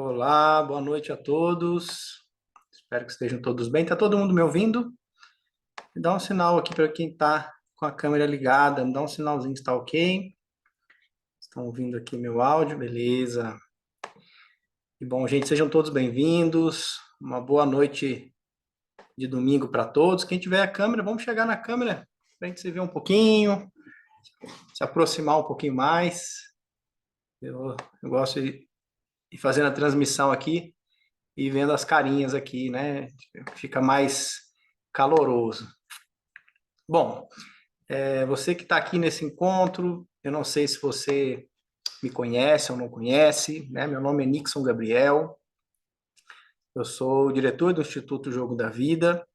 Olá, boa noite a todos. Espero que estejam todos bem. Tá todo mundo me ouvindo? Me dá um sinal aqui para quem está com a câmera ligada. Me dá um sinalzinho se está ok. Estão ouvindo aqui meu áudio, beleza. E bom, gente, sejam todos bem-vindos. Uma boa noite de domingo para todos. Quem tiver a câmera, vamos chegar na câmera para a gente se ver um pouquinho, se aproximar um pouquinho mais. Eu gosto de ir fazendo a transmissão aqui e vendo as carinhas aqui, né? Fica mais caloroso. Bom, você que está aqui nesse encontro, eu não sei se você me conhece ou não conhece, né? Meu nome é Nixon Gabriel, eu sou o diretor do Instituto Jogo da Vida,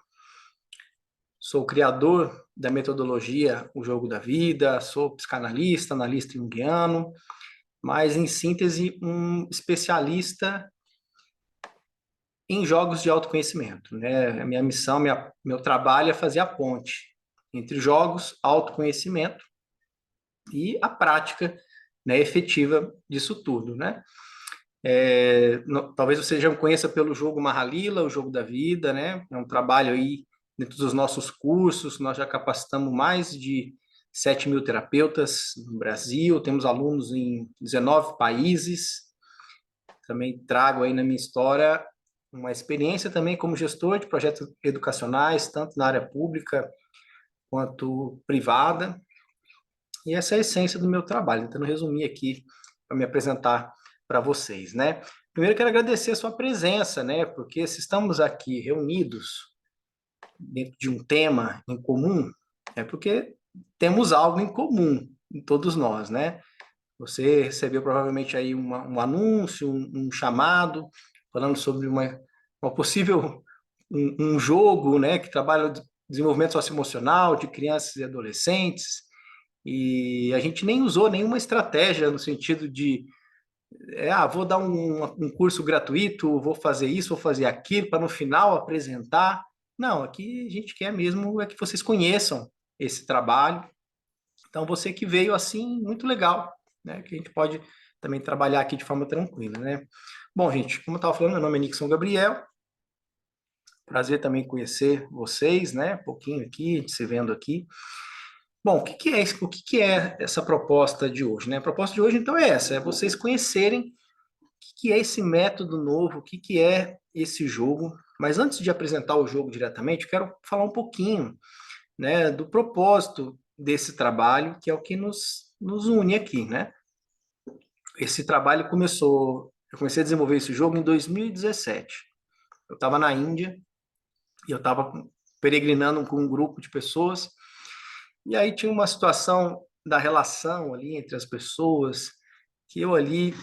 sou o criador da metodologia O Jogo da Vida, sou psicanalista, analista junguiano, mas em síntese, um especialista em jogos de autoconhecimento, né? A minha missão, meu trabalho é fazer a ponte entre jogos, autoconhecimento e a prática, né, efetiva disso tudo, né? Talvez você já me conheça pelo jogo Mahalila, o jogo da vida, né? É um trabalho aí dentro dos nossos cursos, nós já capacitamos mais de 7.000 terapeutas no Brasil, temos alunos em 19 países. Também trago aí na minha história uma experiência também como gestor de projetos educacionais, tanto na área pública quanto privada. E essa é a essência do meu trabalho, tentando resumir aqui para me apresentar para vocês, né? Primeiro, quero agradecer a sua presença, né? Porque se estamos aqui reunidos dentro de um tema em comum, é porque temos algo em comum em todos nós, né? Você recebeu provavelmente aí um anúncio, um chamado, falando sobre uma possível um jogo, né, que trabalha o desenvolvimento socioemocional de crianças e adolescentes, e a gente nem usou nenhuma estratégia no sentido de vou dar um curso gratuito, vou fazer isso, vou fazer aquilo, para no final apresentar. Não, aqui a gente quer mesmo é que vocês conheçam esse trabalho. Então, você que veio assim, muito legal, né? Que a gente pode também trabalhar aqui de forma tranquila, né? Bom, gente, como eu estava falando, meu nome é Nixon Gabriel. Prazer também conhecer vocês, né? Um pouquinho aqui, se vendo aqui. Bom, o que é essa proposta de hoje, né? A proposta de hoje, então, é essa: é vocês conhecerem que é esse método novo, o que é esse jogo. Mas antes de apresentar o jogo diretamente, eu quero falar um pouquinho, né, do propósito desse trabalho, que é o que nos une aqui, né? Esse trabalho eu comecei a desenvolver esse jogo em 2017. Eu estava na Índia e eu estava peregrinando com um grupo de pessoas, e aí tinha uma situação da relação ali entre as pessoas, que eu ali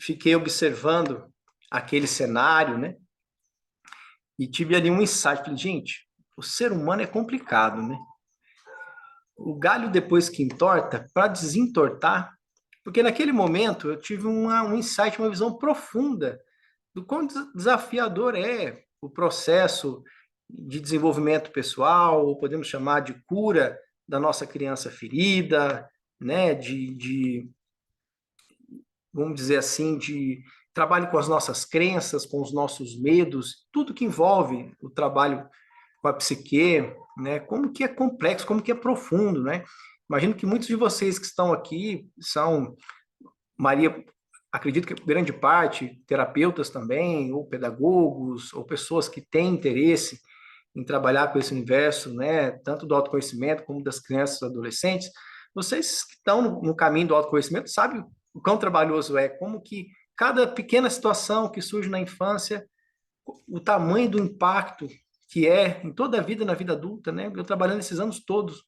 fiquei observando aquele cenário, né? E tive ali um insight, falei, gente, o ser humano é complicado, né? O galho depois que entorta, para desentortar, porque naquele momento eu tive um insight, uma visão profunda do quão desafiador é o processo de desenvolvimento pessoal, ou podemos chamar de cura da nossa criança ferida, né? Vamos dizer assim, de trabalho com as nossas crenças, com os nossos medos, tudo que envolve o trabalho com a psique, né? Como que é complexo, como que é profundo, né? Imagino que muitos de vocês que estão aqui são, Maria, acredito que grande parte, terapeutas também, ou pedagogos, ou pessoas que têm interesse em trabalhar com esse universo, né? Tanto do autoconhecimento como das crianças e adolescentes. Vocês que estão no caminho do autoconhecimento sabem o quão trabalhoso é, como que cada pequena situação que surge na infância, o tamanho do impacto que é em toda a vida, na vida adulta, né? Eu trabalhando esses anos todos,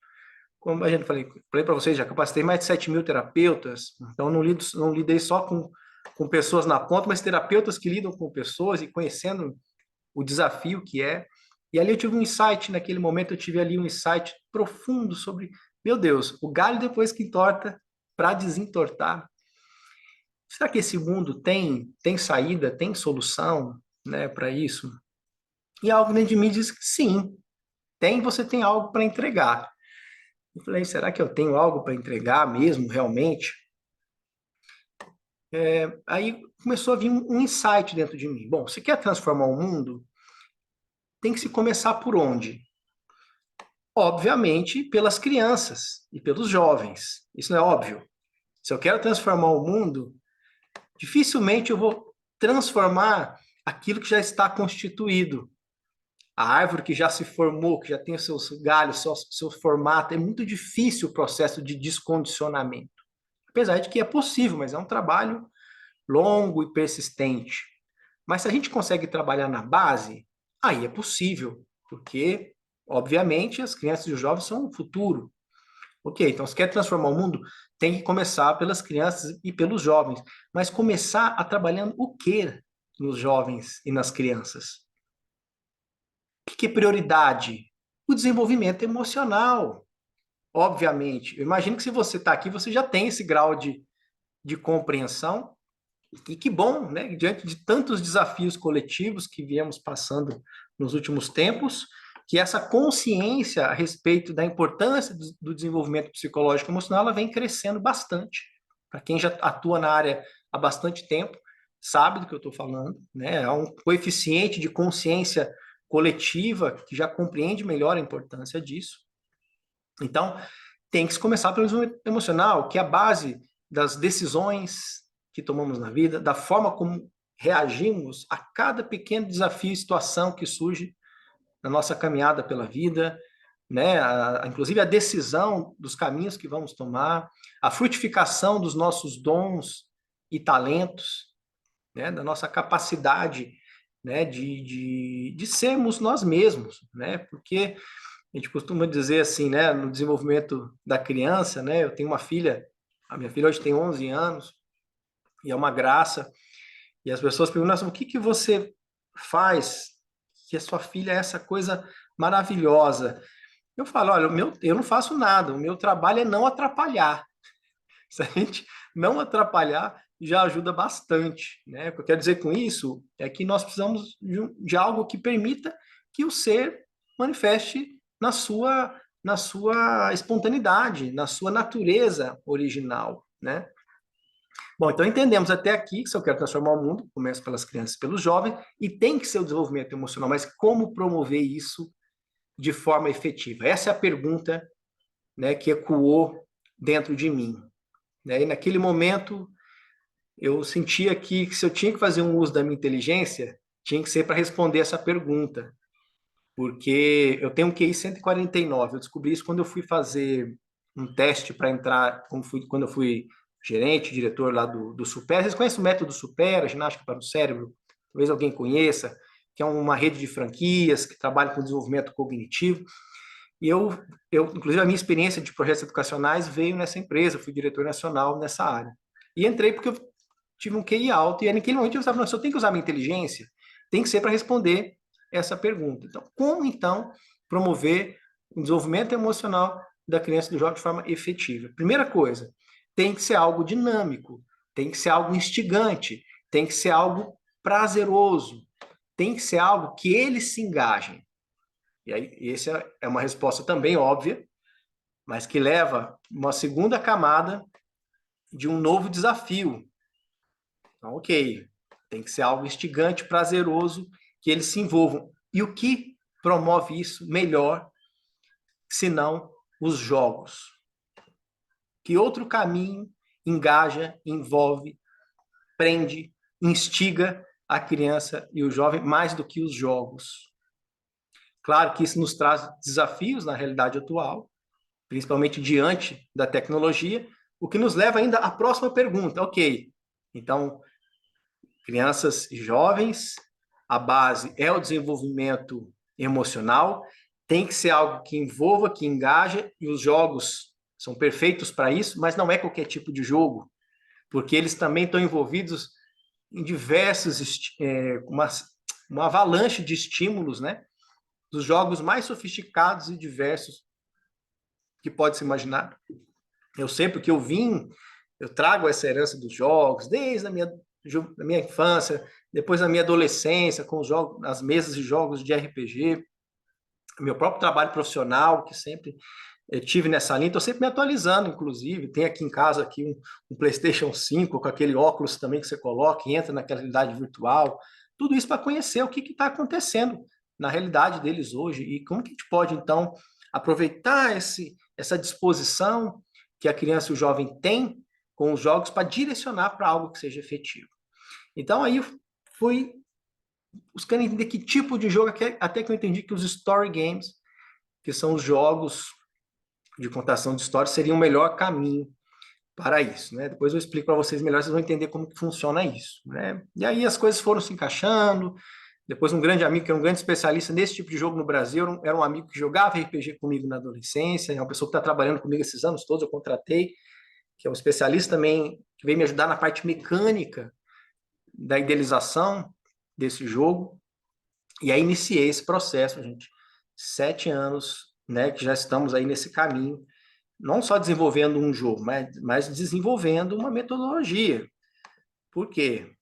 como a gente falei para vocês, já capacitei mais de 7.000 terapeutas, então não lidei só com pessoas na ponta, mas terapeutas que lidam com pessoas e conhecendo o desafio que é. E ali eu tive um insight, naquele momento eu tive ali um insight profundo sobre, meu Deus, o galho depois que entorta, para desentortar. Será que esse mundo tem saída, tem solução, né, para isso? E algo dentro de mim diz que sim, você tem algo para entregar. Eu falei, será que eu tenho algo para entregar mesmo, realmente? Aí começou a vir um insight dentro de mim. Bom, você quer transformar o mundo? Tem que se começar por onde? Obviamente, pelas crianças e pelos jovens. Isso não é óbvio. Se eu quero transformar o mundo, dificilmente eu vou transformar aquilo que já está constituído. A árvore que já se formou, que já tem os seus galhos, seu formato, é muito difícil o processo de descondicionamento. Apesar de que é possível, mas é um trabalho longo e persistente. Mas se a gente consegue trabalhar na base, aí é possível, porque, obviamente, as crianças e os jovens são o futuro. Ok, então se quer transformar o mundo, tem que começar pelas crianças e pelos jovens. Mas começar a trabalhando o quê nos jovens e nas crianças? O que é prioridade? O desenvolvimento emocional, obviamente. Eu imagino que se você está aqui, você já tem esse grau de compreensão. E que bom, né? Diante de tantos desafios coletivos que viemos passando nos últimos tempos, que essa consciência a respeito da importância do desenvolvimento psicológico e emocional, ela vem crescendo bastante. Para quem já atua na área há bastante tempo, sabe do que eu estou falando, né? Há um coeficiente de consciência coletiva que já compreende melhor a importância disso. Então, tem que se começar pelo desenvolvimento emocional, que é a base das decisões que tomamos na vida, da forma como reagimos a cada pequeno desafio e situação que surge na nossa caminhada pela vida, né? Inclusive a decisão dos caminhos que vamos tomar, a frutificação dos nossos dons e talentos, né? Da nossa capacidade, né? De sermos nós mesmos, né? Porque a gente costuma dizer assim, né, no desenvolvimento da criança, né, eu tenho uma filha, a minha filha hoje tem 11 anos, e é uma graça, e as pessoas perguntam, o que que você faz que a sua filha é essa coisa maravilhosa? Eu falo, olha, eu não faço nada, o meu trabalho é não atrapalhar. Se a gente não atrapalhar, já ajuda bastante, né? O que eu quero dizer com isso é que nós precisamos de algo que permita que o ser manifeste na sua espontaneidade, na sua natureza original, né? Bom, então entendemos até aqui que se eu quero transformar o mundo, começa pelas crianças e pelos jovens, e tem que ser o desenvolvimento emocional, mas como promover isso de forma efetiva? Essa é a pergunta, né, que ecoou dentro de mim, né? E naquele momento eu sentia que se eu tinha que fazer um uso da minha inteligência, tinha que ser para responder essa pergunta, porque eu tenho um QI 149. Eu descobri isso quando eu fui fazer um teste para entrar, quando eu fui gerente, diretor lá do Supera. Vocês conhecem o método Supera, ginástica para o cérebro? Talvez alguém conheça, que é uma rede de franquias que trabalha com desenvolvimento cognitivo. E inclusive, a minha experiência de projetos educacionais veio nessa empresa, fui diretor nacional nessa área. E entrei porque eu tive um QI alto, e naquele momento eu estava falando, se eu tenho que usar minha inteligência, tem que ser para responder essa pergunta. Então, como, então, promover o desenvolvimento emocional da criança e do jovem de forma efetiva? Primeira coisa, tem que ser algo dinâmico, tem que ser algo instigante, tem que ser algo prazeroso, tem que ser algo que eles se engajem. E aí, essa é uma resposta também óbvia, mas que leva uma segunda camada de um novo desafio. Então, ok, tem que ser algo instigante, prazeroso, que eles se envolvam. E o que promove isso melhor, senão os jogos? Que outro caminho engaja, envolve, prende, instiga a criança e o jovem mais do que os jogos? Claro que isso nos traz desafios na realidade atual, principalmente diante da tecnologia, o que nos leva ainda à próxima pergunta. Ok, então, crianças e jovens, a base é o desenvolvimento emocional, tem que ser algo que envolva, que engaja, e os jogos são perfeitos para isso, mas não é qualquer tipo de jogo, porque eles também estão envolvidos em diversos, uma avalanche de estímulos, né? Dos jogos mais sofisticados e diversos que pode se imaginar. Eu sei porque eu trago essa herança dos jogos, desde a minha infância, depois da minha adolescência, com os jogos, as mesas de jogos de RPG, meu próprio trabalho profissional, que sempre eu tive nessa linha, estou sempre me atualizando, inclusive. Tem aqui em casa aqui um PlayStation 5 com aquele óculos também que você coloca e entra naquela realidade virtual. Tudo isso para conhecer o que está acontecendo na realidade deles hoje e como que a gente pode, então, aproveitar essa disposição que a criança e o jovem têm com os jogos para direcionar para algo que seja efetivo. Então, aí fui buscando entender que tipo de jogo, até que eu entendi que os story games, que são os jogos de contação de histórias, seria o melhor caminho para isso, né? Depois eu explico para vocês melhor, vocês vão entender como que funciona isso, né? E aí as coisas foram se encaixando. Depois um grande amigo, que é um grande especialista nesse tipo de jogo no Brasil, era um amigo que jogava RPG comigo na adolescência, é uma pessoa que está trabalhando comigo esses anos todos, eu contratei, que é um especialista também, que veio me ajudar na parte mecânica da idealização desse jogo. E aí iniciei esse processo, gente. 7 anos, né, que já estamos aí nesse caminho, não só desenvolvendo um jogo, mas desenvolvendo uma metodologia. Por quê?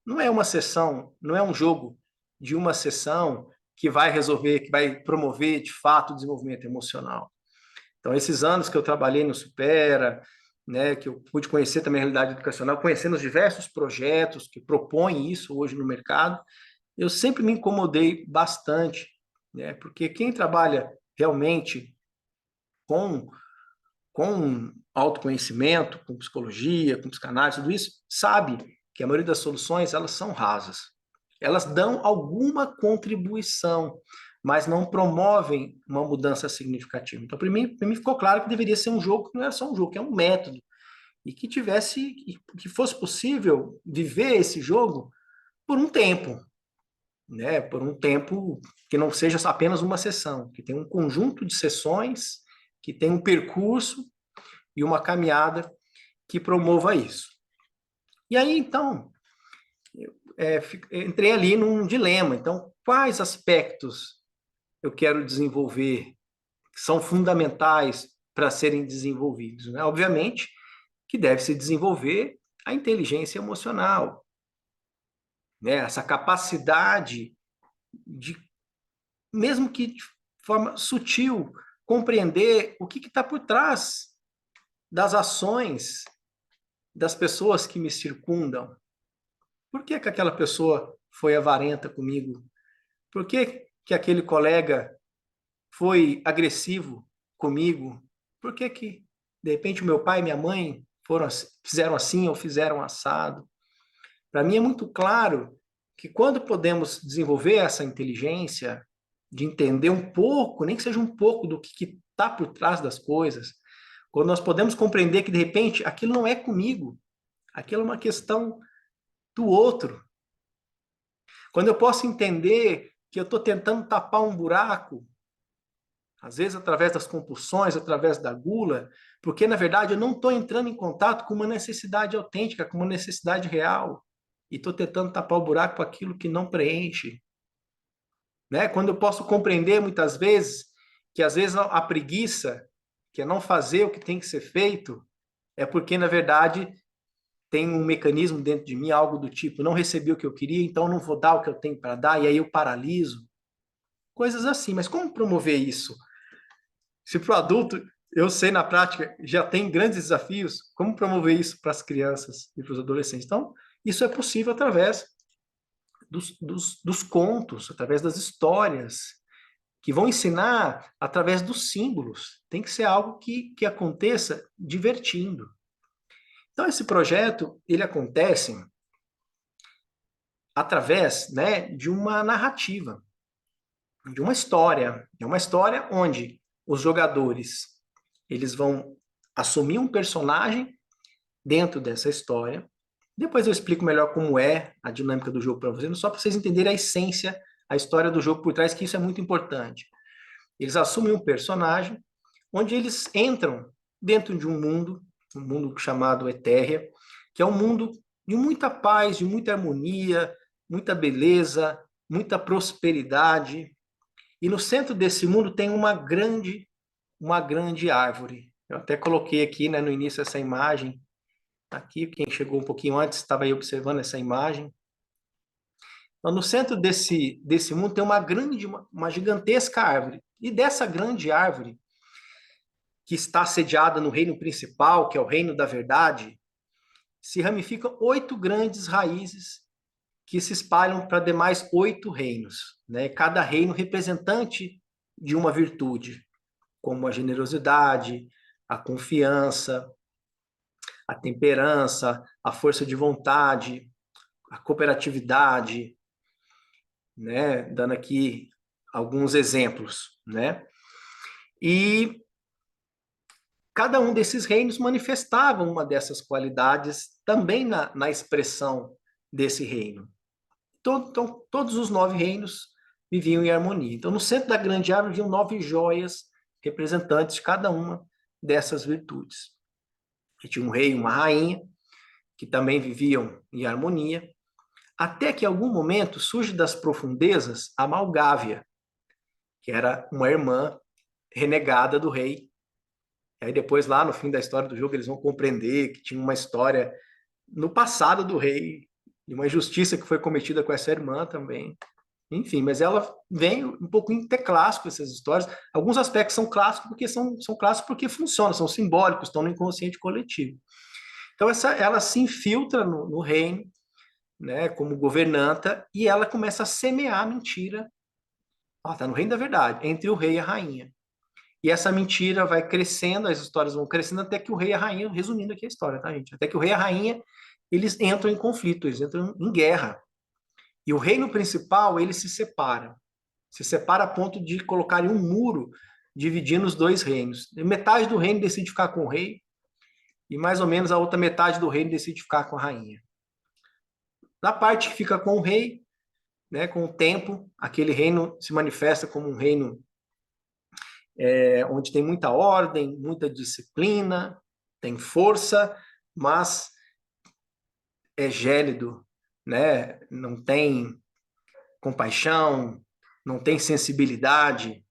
Não é uma sessão, não é um jogo de uma sessão que vai resolver, que vai promover, de fato, o desenvolvimento emocional. Então, esses anos que eu trabalhei no Supera, né, que eu pude conhecer também a realidade educacional, conhecendo os diversos projetos que propõem isso hoje no mercado, eu sempre me incomodei bastante, né, porque quem trabalha realmente com autoconhecimento, com psicologia, com psicanálise, tudo isso, sabe que a maioria das soluções, elas são rasas. Elas dão alguma contribuição, mas não promovem uma mudança significativa. Então, para mim ficou claro que deveria ser um jogo que não era só um jogo, que é um método, e que tivesse, que fosse possível viver esse jogo por um tempo, né? Por um tempo que não seja apenas uma sessão, que tenha um conjunto de sessões, que tenha um percurso e uma caminhada que promova isso. E aí, então, entrei ali num dilema. Então, quais aspectos eu quero desenvolver que são fundamentais para serem desenvolvidos, né? Obviamente que deve se desenvolver a inteligência emocional, né? Essa capacidade de, mesmo que de forma sutil, compreender o que está por trás das ações das pessoas que me circundam. Por que que aquela pessoa foi avarenta comigo? Por que que aquele colega foi agressivo comigo? Por que que, de repente, o meu pai e minha mãe fizeram assim ou fizeram assado? Para mim é muito claro que quando podemos desenvolver essa inteligência de entender um pouco, nem que seja um pouco do que está por trás das coisas, quando nós podemos compreender que, de repente, aquilo não é comigo, aquilo é uma questão do outro. Quando eu posso entender que eu estou tentando tapar um buraco, às vezes através das compulsões, através da gula, porque na verdade eu não estou entrando em contato com uma necessidade autêntica, com uma necessidade real, e estou tentando tapar o buraco com aquilo que não preenche. Né? Quando eu posso compreender muitas vezes que às vezes a preguiça, que é não fazer o que tem que ser feito, é porque na verdade tem um mecanismo dentro de mim, algo do tipo, não recebi o que eu queria, então não vou dar o que eu tenho para dar, e aí eu paraliso. Coisas assim. Mas como promover isso? Se para o adulto, eu sei na prática, já tem grandes desafios, como promover isso para as crianças e para os adolescentes? Então, isso é possível através dos contos, através das histórias, que vão ensinar através dos símbolos. Tem que ser algo que aconteça divertindo. Então, esse projeto, ele acontece através, né, de uma narrativa, de uma história. É uma história onde os jogadores eles vão assumir um personagem dentro dessa história. Depois eu explico melhor como é a dinâmica do jogo para vocês, só para vocês entenderem a essência, a história do jogo por trás, que isso é muito importante. Eles assumem um personagem onde eles entram dentro de um mundo chamado Etéria, que é um mundo de muita paz, de muita harmonia, muita beleza, muita prosperidade. E no centro desse mundo tem uma grande árvore. Eu até coloquei aqui, né, no início essa imagem. Aqui, quem chegou um pouquinho antes estava aí observando essa imagem. Então, no centro desse mundo tem uma gigantesca árvore. E dessa grande árvore, que está sediada no reino principal, que é o reino da verdade, se ramificam 8 grandes raízes que se espalham para demais 8 reinos, né? Cada reino representante de uma virtude, como a generosidade, a confiança, a temperança, a força de vontade, a cooperatividade, né? Dando aqui alguns exemplos, né? E cada um desses reinos manifestava uma dessas qualidades também na expressão desse reino. Então, todos os 9 reinos viviam em harmonia. Então, no centro da grande árvore haviam 9 joias representantes de cada uma dessas virtudes. E tinha um rei e uma rainha, que também viviam em harmonia, até que em algum momento surge das profundezas a Malgávia, que era uma irmã renegada do rei. E aí depois, lá no fim da história do jogo, eles vão compreender que tinha uma história no passado do rei, e uma injustiça que foi cometida com essa irmã também. Enfim, mas ela vem um pouco interclássico essas histórias. Alguns aspectos são clássicos porque são clássicos porque funcionam, são simbólicos, estão no inconsciente coletivo. Então ela se infiltra no reino, né, como governanta, e ela começa a semear a mentira. Ela está no reino da verdade, entre o rei e a rainha. E essa mentira vai crescendo, as histórias vão crescendo até que o rei e a rainha, resumindo aqui a história, tá, gente? Até que o rei e a rainha, eles entram em conflito, eles entram em guerra. E o reino principal, ele se separa a ponto de colocarem um muro dividindo os 2 reinos. E metade do reino decide ficar com o rei e mais ou menos a outra metade do reino decide ficar com a rainha. Na parte que fica com o rei, né, com o tempo, aquele reino se manifesta como um reino onde tem muita ordem, muita disciplina, tem força, mas é gélido, né? Não tem compaixão, não tem sensibilidade.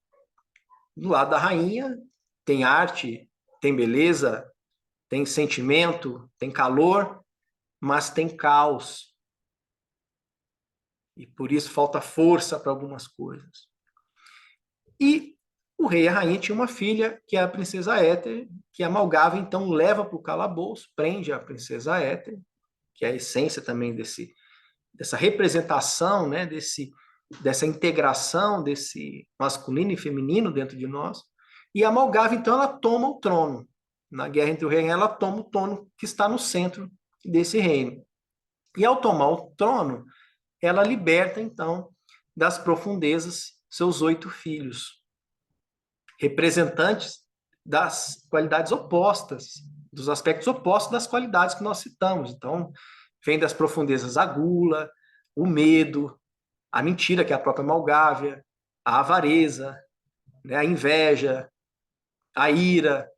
Do lado da rainha, tem arte, tem beleza, tem sentimento, tem calor, mas tem caos. E por isso falta força para algumas coisas. E o rei e a rainha tinham uma filha, que é a princesa Éter, que a Malgávia então leva para o calabouço, prende a princesa Éter, que é a essência também dessa representação, né, dessa integração desse masculino e feminino dentro de nós. E a Malgávia, então, ela toma o trono. Na guerra entre o rei e ela toma o trono que está no centro desse reino. E ao tomar o trono, ela liberta, então, das profundezas seus 8 filhos, representantes das qualidades opostas, dos aspectos opostos das qualidades que nós citamos. Então, vem das profundezas a gula, o medo, a mentira, que é a própria Malgávia, a avareza, né, a inveja, a ira,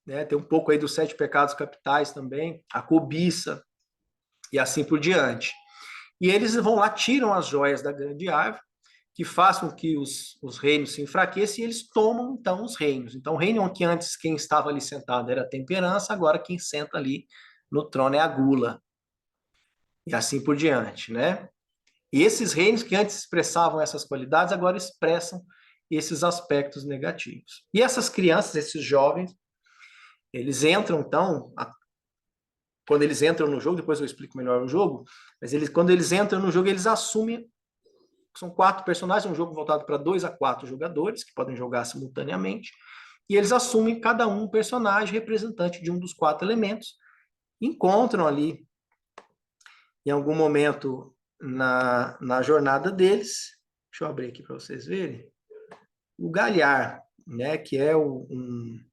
né, tem um pouco aí dos 7 pecados capitais também, a cobiça, e assim por diante. E eles vão lá, tiram as joias da grande árvore, que façam que os reinos se enfraqueçam, e eles tomam, então, os reinos. Então, o reino que antes quem estava ali sentado era a temperança, agora quem senta ali no trono é a gula. E assim por diante, né? E esses reinos que antes expressavam essas qualidades, agora expressam esses aspectos negativos. E essas crianças, esses jovens, eles entram, então, quando eles entram no jogo, depois eu explico melhor o jogo, mas quando eles entram no jogo, eles assumem, são 4 personagens, é um jogo voltado para 2 a 4 jogadores, que podem jogar simultaneamente, e eles assumem cada um personagem representante de um dos 4 elementos, encontram ali, em algum momento na jornada deles, deixa eu abrir aqui para vocês verem, o Galhar, né, que é um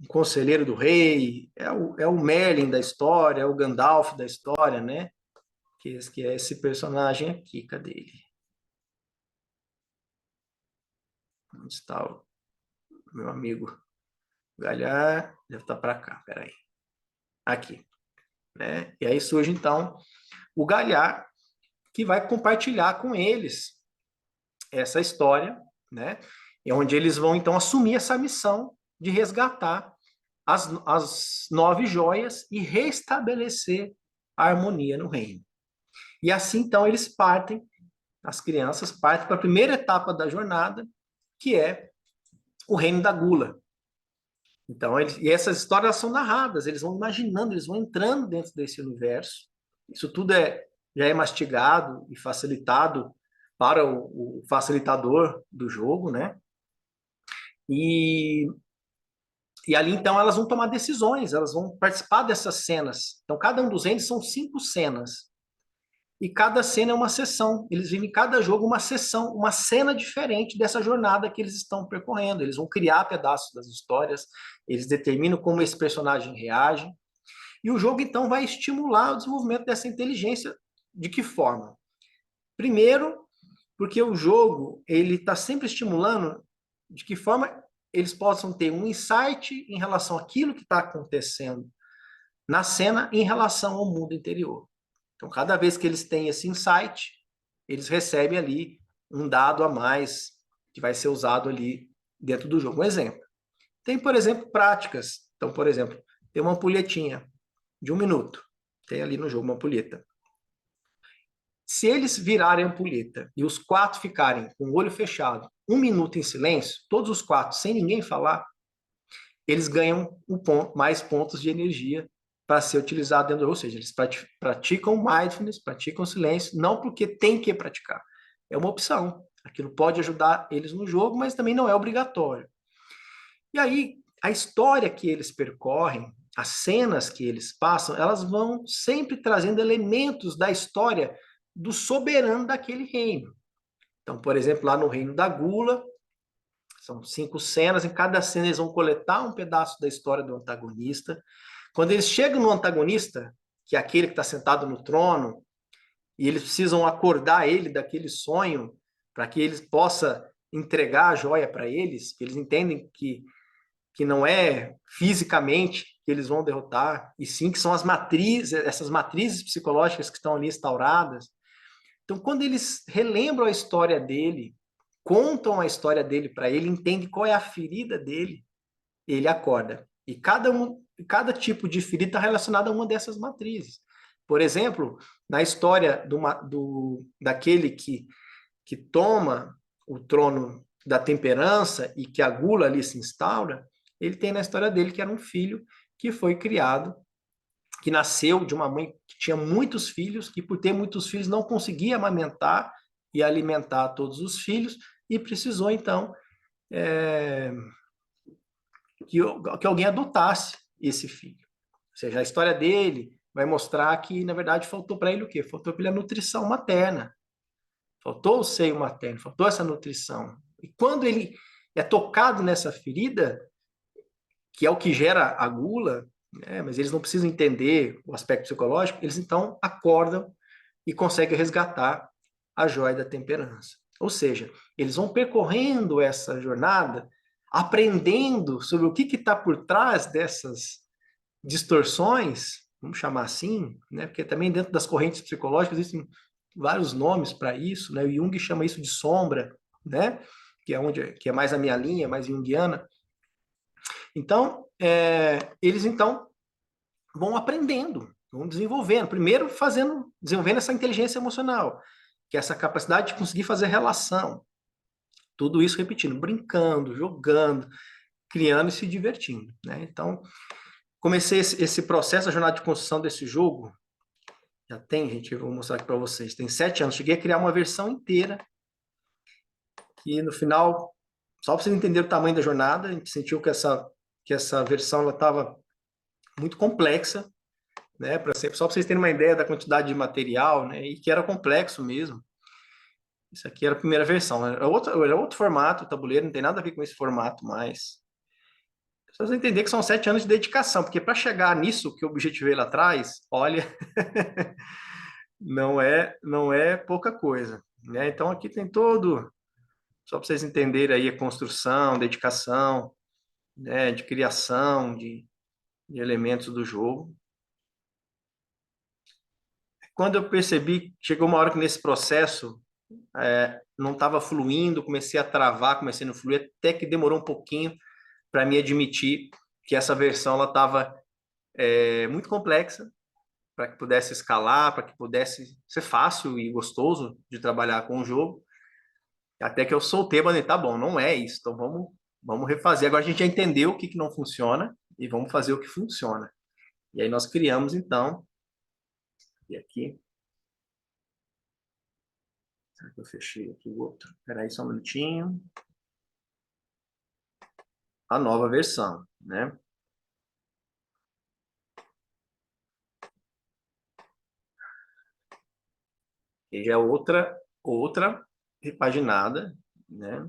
conselheiro do rei, é o Merlin da história, é o Gandalf da história, né? Que é esse personagem aqui, cadê ele? Onde está o meu amigo Galhar? Deve estar para cá, peraí. Aqui, né? E aí surge, então, o Galhar, que vai compartilhar com eles essa história, né? E onde eles vão, então, assumir essa missão de resgatar as 9 joias e restabelecer a harmonia no reino. E assim, então, eles partem, as crianças partem para a primeira etapa da jornada, que é o Reino da Gula. Então, e essas histórias são narradas, eles vão imaginando, eles vão entrando dentro desse universo. Isso tudo já é mastigado e facilitado para o facilitador do jogo, né? E, e ali, então, elas vão tomar decisões, elas vão participar dessas cenas. Então, cada um dos reinos são 5 cenas. E cada cena é uma sessão. Eles vivem em cada jogo uma sessão, uma cena diferente dessa jornada que eles estão percorrendo. Eles vão criar pedaços das histórias, eles determinam como esse personagem reage. E o jogo, então, vai estimular o desenvolvimento dessa inteligência. De que forma? Primeiro, porque o jogo ele está sempre estimulando de que forma eles possam ter um insight em relação àquilo que está acontecendo na cena em relação ao mundo interior. Então, cada vez que eles têm esse insight, eles recebem ali um dado a mais que vai ser usado ali dentro do jogo. Um exemplo. Tem, por exemplo, práticas. Então, por exemplo, tem uma ampulhetinha de 1 minuto. Tem ali no jogo uma ampulheta. Se eles virarem a ampulheta e os 4 ficarem com o olho fechado, 1 minuto em silêncio, todos os 4 sem ninguém falar, eles ganham mais pontos de energia para ser utilizado dentro do jogo. Ou seja, eles praticam mindfulness, praticam silêncio, não porque tem que praticar. É uma opção. Aquilo pode ajudar eles no jogo, mas também não é obrigatório. E aí, a história que eles percorrem, as cenas que eles passam, elas vão sempre trazendo elementos da história do soberano daquele reino. Então, por exemplo, lá no Reino da Gula, são 5 cenas, em cada cena eles vão coletar um pedaço da história do antagonista. Quando eles chegam no antagonista, que é aquele que está sentado no trono, e eles precisam acordar ele daquele sonho, para que eles possa entregar a joia para eles, que eles entendem que não é fisicamente que eles vão derrotar, e sim que são as matrizes, essas matrizes psicológicas que estão ali instauradas. Então, quando eles relembram a história dele, contam a história dele para ele, entende qual é a ferida dele, ele acorda. E cada tipo de ferida está relacionado a uma dessas matrizes. Por exemplo, na história daquele que toma o trono da temperança e que a gula ali se instaura, ele tem na história dele que era um filho que foi criado, que nasceu de uma mãe que tinha muitos filhos, que por ter muitos filhos não conseguia amamentar e alimentar todos os filhos, e precisou, então, é, que alguém adotasse esse filho. Ou seja, a história dele vai mostrar que, na verdade, faltou para ele o quê? Faltou para ele a nutrição materna. Faltou o seio materno, faltou essa nutrição. E quando ele é tocado nessa ferida, que é o que gera a gula, né, mas eles não precisam entender o aspecto psicológico, eles então acordam e conseguem resgatar a joia da temperança. Ou seja, eles vão percorrendo essa jornada, aprendendo sobre o que está por trás dessas distorções, vamos chamar assim, né? Porque também dentro das correntes psicológicas existem vários nomes para isso, né? O Jung chama isso de sombra, né? Que é mais a minha linha, mais junguiana. Então, eles então vão aprendendo, vão desenvolvendo. Primeiro desenvolvendo essa inteligência emocional, que é essa capacidade de conseguir fazer relação. Tudo isso repetindo, brincando, jogando, criando e se divertindo, né? Então, comecei esse processo, a jornada de construção desse jogo, já tem, gente, eu vou mostrar aqui para vocês, tem 7 anos. Cheguei a criar uma versão inteira, e no final, só para vocês entenderem o tamanho da jornada, a gente sentiu que essa versão estava muito complexa, né? Só para vocês terem uma ideia da quantidade de material, né? E que era complexo mesmo. Isso aqui era a primeira versão, né? Era outro formato, o tabuleiro, não tem nada a ver com esse formato mais. Só você entender que são 7 anos de dedicação, porque para chegar nisso que eu objetivei lá atrás, olha, não é pouca coisa, né? Então aqui tem todo, só para vocês entenderem aí a construção, dedicação, né, de criação de elementos do jogo. Quando eu percebi, chegou uma hora que nesse processo não estava fluindo, comecei a travar, comecei a não fluir, até que demorou um pouquinho para me admitir que essa versão ela estava muito complexa para que pudesse escalar, para que pudesse ser fácil e gostoso de trabalhar com o jogo. Até que eu soltei, mas tá bom, não é isso. Então vamos refazer. Agora a gente já entendeu o que não funciona e vamos fazer o que funciona. E aí nós criamos, então, e aqui, será que eu fechei aqui o outro? Espera aí só um minutinho. A nova versão, né? E já é outra repaginada, né?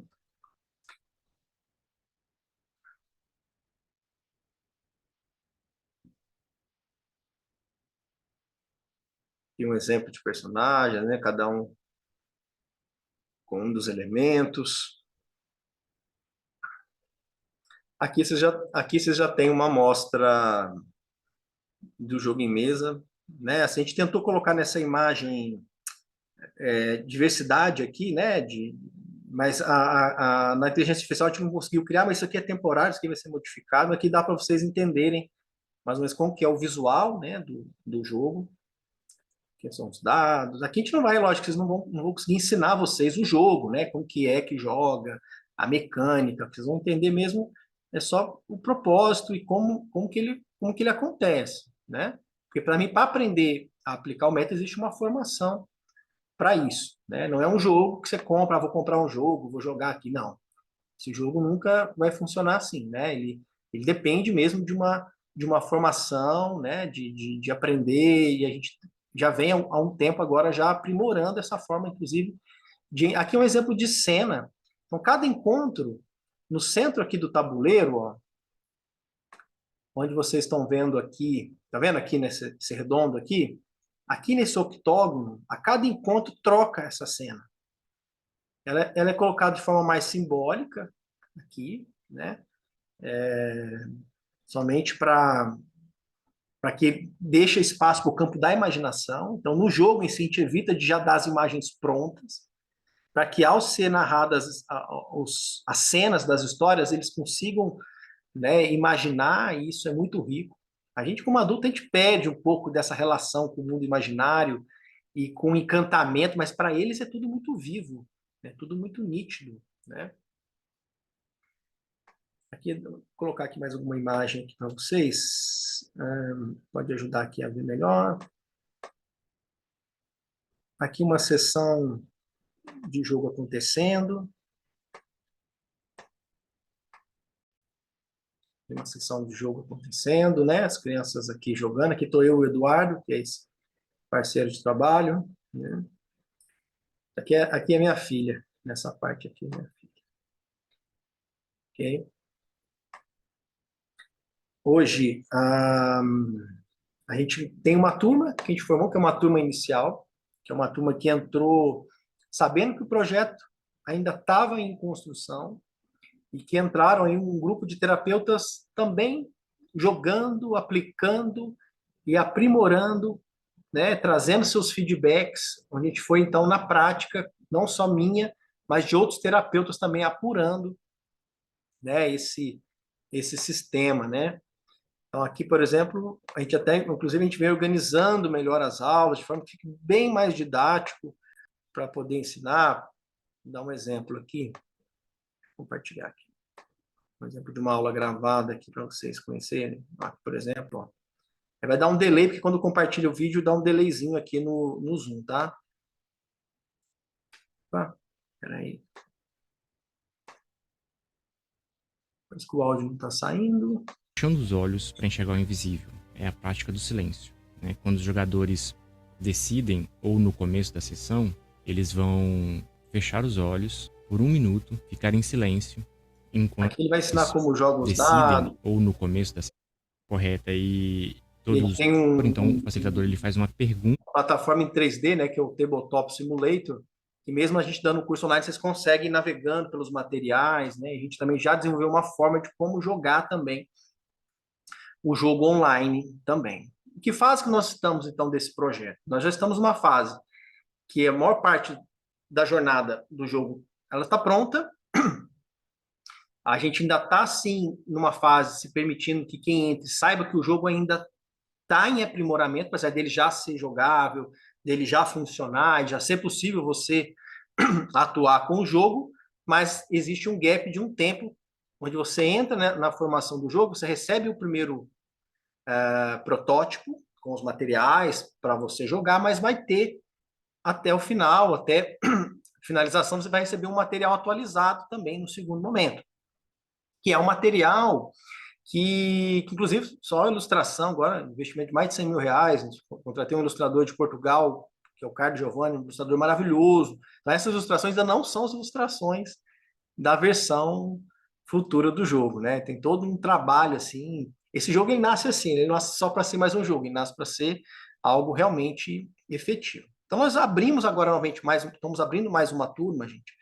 E um exemplo de personagem, né? Cada um com um dos elementos. Aqui vocês já têm uma amostra do jogo em mesa, né? Assim, a gente tentou colocar nessa imagem diversidade aqui, né? Mas na inteligência artificial a gente não conseguiu criar, mas isso aqui é temporário, isso aqui vai ser modificado. Aqui dá para vocês entenderem mais ou menos como que é o visual, né, do jogo, que são os dados. Aqui a gente não vai, lógico, vocês não vão conseguir ensinar vocês o jogo, né, como que é que joga, a mecânica, vocês vão entender mesmo é só o propósito e como que ele acontece, né? Porque para mim, para aprender a aplicar o método, existe uma formação para isso, né? Não é um jogo que você compra, vou comprar um jogo, vou jogar aqui, não. Esse jogo nunca vai funcionar assim, né? Ele depende mesmo de uma formação, né? De aprender, e a gente já vem há um tempo agora já aprimorando essa forma, inclusive, aqui é um exemplo de cena. Então, cada encontro, no centro aqui do tabuleiro, ó, onde vocês estão vendo aqui, tá vendo aqui nesse redondo aqui? Aqui nesse octógono, a cada encontro troca essa cena. Ela é colocada de forma mais simbólica aqui, né? Somente para que deixe espaço para o campo da imaginação. Então, no jogo em si, a gente evita de já dar as imagens prontas, para que, ao ser narradas as cenas das histórias, eles consigam, né, imaginar, e isso é muito rico. A gente, como adulto, a gente perde um pouco dessa relação com o mundo imaginário e com o encantamento, mas para eles é tudo muito vivo, é tudo muito nítido, né? Aqui, vou colocar aqui mais alguma imagem aqui para vocês. Pode ajudar aqui a ver melhor. Aqui uma sessão de jogo acontecendo. Tem uma sessão de jogo acontecendo, né? As crianças aqui jogando. Aqui estou eu e o Eduardo, que é esse parceiro de trabalho, né? Aqui é minha filha, nessa parte aqui, minha filha. Ok? Hoje, a gente tem uma turma que a gente formou, que é uma turma inicial, que é uma turma que entrou sabendo que o projeto ainda estava em construção e que entraram em um grupo de terapeutas também jogando, aplicando e aprimorando, né, trazendo seus feedbacks, onde a gente foi, então, na prática, não só minha, mas de outros terapeutas também apurando, né, esse sistema, né? Então, aqui, por exemplo, a gente até, inclusive, a gente vem organizando melhor as aulas, de forma que fique bem mais didático para poder ensinar. Vou dar um exemplo aqui, vou compartilhar aqui. Um exemplo de uma aula gravada aqui para vocês conhecerem. Aqui, por exemplo, ó. Vai dar um delay, porque quando compartilha o vídeo, dá um delayzinho aqui no Zoom, tá? Tá? Peraí. Parece que o áudio não está saindo. Fechando os olhos para enxergar o invisível é a prática do silêncio, né? Quando os jogadores decidem, ou no começo da sessão, eles vão fechar os olhos por 1 minuto, ficar em silêncio, enquanto Aqui ele vai ensinar eles como joga os decidem, dados. ou no começo da sessão correta, e Ele todos. tem Então, o facilitador ele faz uma pergunta. plataforma em 3D, né, que é o Tabletop Simulator, que mesmo a gente dando curso online, vocês conseguem ir navegando pelos materiais, né? A gente também já desenvolveu uma forma de como jogar também o jogo online também. Que fase que nós estamos, então, desse projeto? Nós já estamos numa fase que a maior parte da jornada do jogo ela está pronta. A gente ainda está, sim, numa fase se permitindo que quem entre saiba que o jogo ainda está em aprimoramento, apesar dele já ser jogável, dele já funcionar, já ser possível você atuar com o jogo, mas existe um gap de um tempo onde você entra, né, na formação do jogo, você recebe o primeiro protótipo com os materiais para você jogar, mas vai ter até o final, até finalização, você vai receber um material atualizado também no segundo momento, que é um material que inclusive, só a ilustração agora, investimento de mais de 100 mil reais, contratei um ilustrador de Portugal, que é o Carlos Giovanni, um ilustrador maravilhoso. Então, essas ilustrações ainda não são as ilustrações da versão futura do jogo, né? Tem todo um trabalho, assim. Esse jogo, ele nasce assim, ele não nasce só para ser mais um jogo, ele nasce para ser algo realmente efetivo. Então, nós abrimos agora novamente estamos abrindo mais uma turma, gente.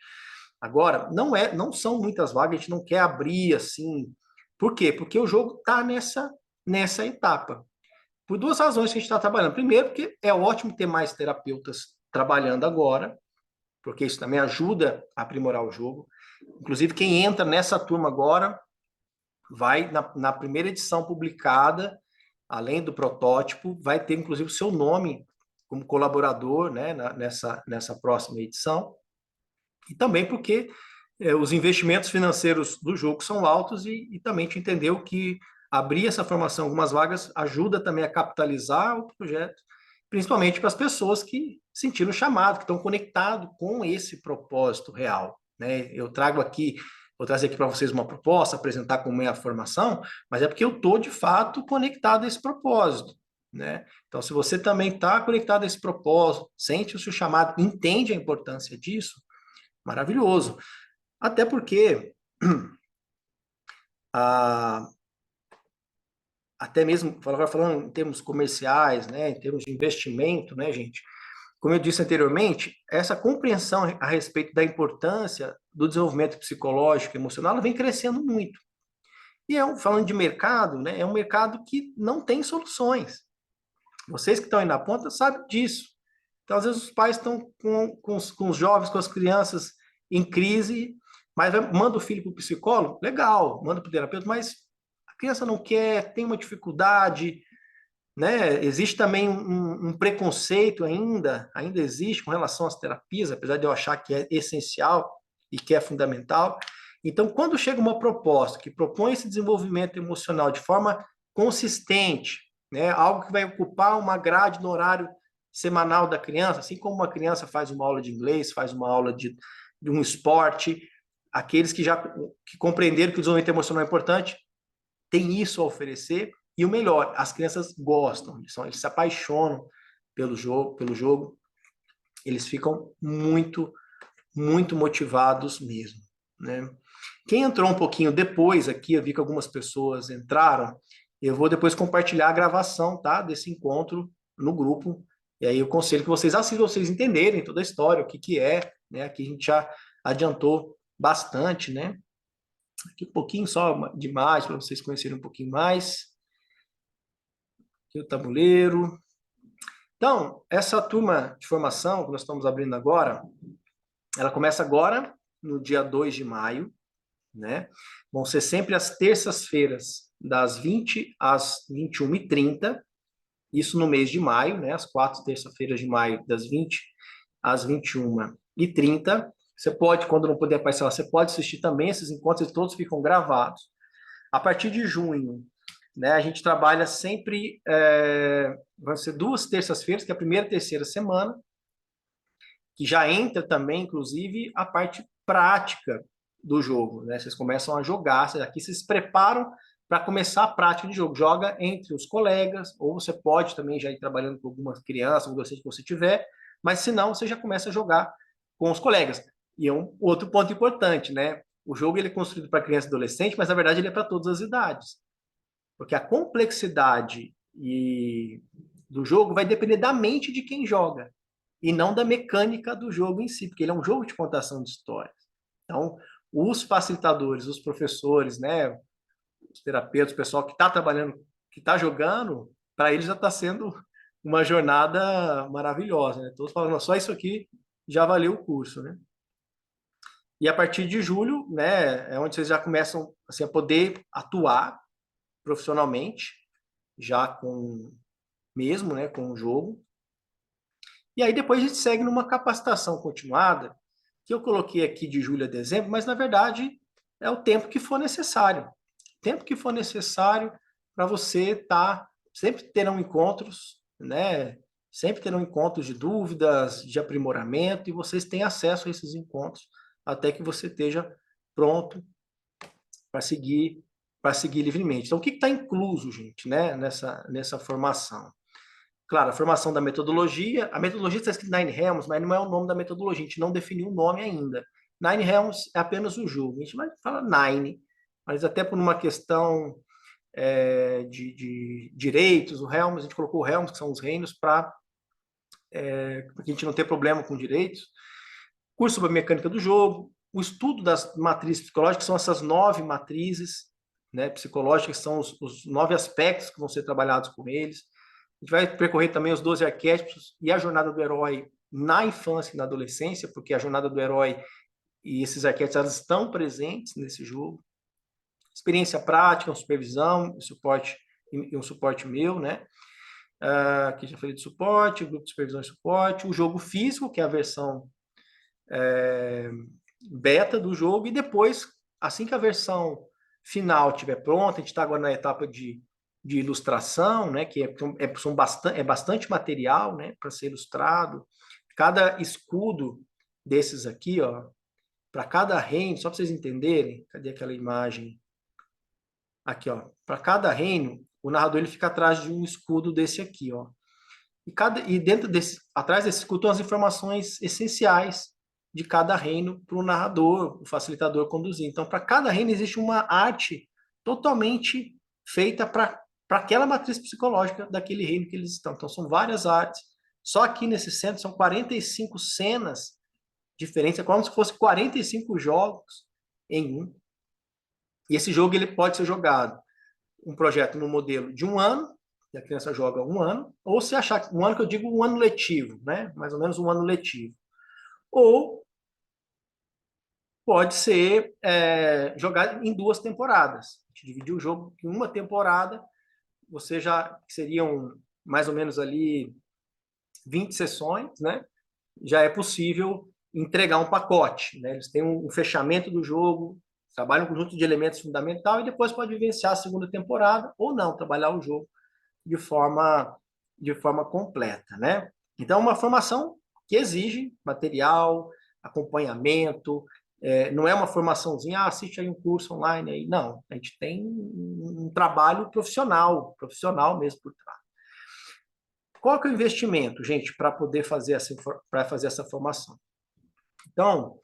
Agora, não são muitas vagas, a gente não quer abrir assim. Por quê? Porque o jogo está nessa etapa. Por duas razões que a gente está trabalhando. Primeiro, porque é ótimo ter mais terapeutas trabalhando agora, porque isso também ajuda a aprimorar o jogo. Inclusive, quem entra nessa turma agora vai, na primeira edição publicada, além do protótipo, vai ter, inclusive, o seu nome como colaborador, né, nessa próxima edição. E também porque os investimentos financeiros do jogo são altos e também te entendeu que abrir essa formação, algumas vagas, ajuda também a capitalizar o projeto, principalmente para as pessoas que sentiram o chamado, que estão conectados com esse propósito real. Né? Vou trazer aqui para vocês uma proposta, apresentar como é a formação, mas é porque eu estou, de fato, conectado a esse propósito. Né? Então, se você também está conectado a esse propósito, sente o seu chamado, entende a importância disso, maravilhoso. Até porque, até mesmo, agora falando em termos comerciais, né, em termos de investimento, né, gente, como eu disse anteriormente, essa compreensão a respeito da importância do desenvolvimento psicológico e emocional, ela vem crescendo muito. E falando de mercado, né, é um mercado que não tem soluções. Vocês que estão aí na ponta sabem disso. Então, às vezes, os pais estão com os jovens, com as crianças em crise, mas manda o filho para o psicólogo, legal, manda para o terapeuta, mas a criança não quer, tem uma dificuldade, né? Existe também um preconceito ainda existe com relação às terapias, apesar de eu achar que é essencial e que é fundamental. Então, quando chega uma proposta que propõe esse desenvolvimento emocional de forma consistente, né? Algo que vai ocupar uma grade no horário semanal da criança, assim como uma criança faz uma aula de inglês, faz uma aula de um esporte, aqueles que compreenderam que o desenvolvimento emocional é importante, tem isso a oferecer, e o melhor, as crianças gostam, eles se apaixonam pelo jogo, eles ficam muito, muito motivados mesmo, né? Quem entrou um pouquinho depois aqui, eu vi que algumas pessoas entraram, eu vou depois compartilhar a gravação, tá, desse encontro no grupo, e aí eu aconselho que vocês assistam, vocês entenderem toda a história, o que é, né, aqui a gente já adiantou bastante, né? Aqui um pouquinho só de imagem, para vocês conhecerem um pouquinho mais. Aqui o tabuleiro. Então, essa turma de formação que nós estamos abrindo agora, ela começa agora, no dia 2 de maio, né? Vão ser sempre às terças-feiras, das 20 às 21h30, isso no mês de maio, né? As 4 terças-feiras de maio, das 20 às 21h30. Você pode, quando não puder parcelar, você pode assistir também esses encontros, eles todos ficam gravados. A partir de junho, né, a gente trabalha sempre, vai ser 2 terças-feiras, que é a primeira e terceira semana, que já entra também, inclusive, a parte prática do jogo, né? Vocês começam a jogar, aqui vocês se preparam para começar a prática de jogo. Joga entre os colegas, ou você pode também já ir trabalhando com algumas crianças, ou docente que você tiver, mas se não, você já começa a jogar com os colegas. E é um outro ponto importante, né? O jogo ele é construído para criança e adolescente, mas na verdade ele é para todas as idades. Porque a complexidade do jogo vai depender da mente de quem joga e não da mecânica do jogo em si, porque ele é um jogo de contação de histórias. Então, os facilitadores, os professores, né, os terapeutas, o pessoal que está trabalhando, que está jogando, para eles já está sendo uma jornada maravilhosa. Né? Todos falando, só isso aqui já valeu o curso. Né? E a partir de julho, né, é onde vocês já começam assim, a poder atuar profissionalmente, já né, com o jogo. E aí depois a gente segue numa capacitação continuada, que eu coloquei aqui de julho a dezembro, mas na verdade é o tempo que for necessário. O tempo que for necessário para você estar, sempre terão encontros, né? Sempre terão encontros de dúvidas, de aprimoramento, e vocês têm acesso a esses encontros até que você esteja pronto para seguir livremente. Então, o que está incluso, gente, né, nessa formação? Claro, a formação da metodologia. A metodologia está escrita Nine Helms, mas não é o nome da metodologia, a gente não definiu o nome ainda. Nine Helms é apenas o jogo, a gente vai falar Nine, mas até por uma questão de direitos, o Helms, a gente colocou o Helms, que são os reinos, para a gente não ter problema com direitos. Curso sobre a mecânica do jogo, o estudo das matrizes psicológicas, são essas 9 matrizes, né, psicológicas, são os 9 aspectos que vão ser trabalhados com eles. A gente vai percorrer também os 12 arquétipos e a jornada do herói na infância e na adolescência, porque a jornada do herói e esses arquétipos elas estão presentes nesse jogo. Experiência prática, uma supervisão, um suporte meu, né? Aqui já falei de suporte, o grupo de supervisão e suporte, o jogo físico, que é a versão beta do jogo, e depois, assim que a versão final estiver pronta, a gente está agora na etapa de ilustração, né, que é bastante material, né, para ser ilustrado. Cada escudo desses aqui, ó, para cada reino, só para vocês entenderem, cadê aquela imagem? Aqui, ó, para cada reino, o narrador ele fica atrás de um escudo desse aqui, ó. E dentro atrás desse escudo estão as informações essenciais de cada reino para o narrador, o facilitador conduzir. Então, para cada reino existe uma arte totalmente feita para aquela matriz psicológica daquele reino que eles estão. Então, são várias artes. Só aqui nesse centro são 45 cenas diferentes, é como se fosse 45 jogos em um. E esse jogo ele pode ser jogado um projeto no modelo de 1 ano, e a criança joga 1 ano, ou se achar 1 ano, que eu digo 1 ano letivo, né? Mais ou menos 1 ano letivo. Ou pode ser jogado em 2 temporadas. A gente dividir o jogo em uma temporada, você já seriam mais ou menos ali 20 sessões, né? Já é possível entregar um pacote, né? Eles têm um fechamento do jogo, trabalham um conjunto de elementos fundamental e depois pode vivenciar a segunda temporada ou não, trabalhar o jogo de forma completa, né? Então, uma formação que exige material, acompanhamento, não é uma formaçãozinha, assiste aí um curso online aí. Não, a gente tem um trabalho profissional mesmo por trás. Qual que é o investimento, gente, para poder fazer essa formação? Então,